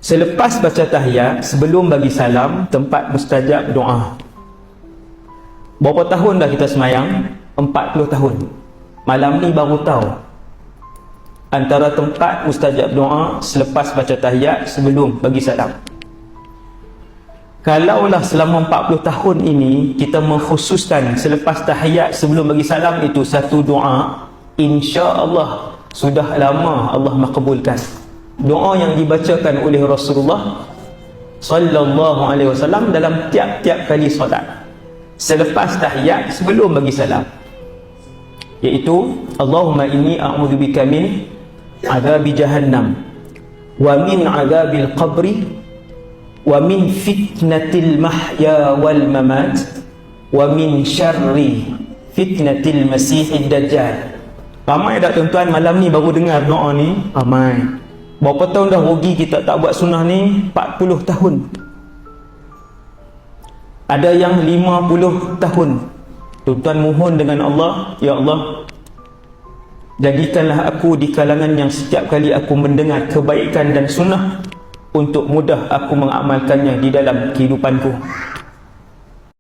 Selepas baca tahiyat, sebelum bagi salam, tempat mustajab doa. Berapa tahun dah kita semayang? 40 tahun. Malam ni baru tahu antara tempat mustajab doa selepas baca tahiyat, sebelum bagi salam. Kalaulah selama 40 tahun ini kita mengkhususkan selepas tahiyat sebelum bagi salam itu satu doa, insya-Allah sudah lama Allah makbulkan doa yang dibacakan oleh Rasulullah sallallahu alaihi wasallam dalam tiap-tiap kali solat selepas tahiyat sebelum bagi salam, iaitu Allahumma inni a'udzubika min adzabi jahannam wa min adzabil qabri wa min fitnatil mahya wal mamat wa min syarri fitnatil masihid dajjal. Ramai tak tuan-tuan malam ni baru dengar doa ni? Ramai. Berapa tahun dah rugi kita tak buat sunnah ni? 40 tahun. Ada yang 50 tahun. Tuan-tuan mohon dengan Allah, ya Allah, jadikanlah aku di kalangan yang setiap kali aku mendengar kebaikan dan sunnah untuk mudah aku mengamalkannya di dalam kehidupanku.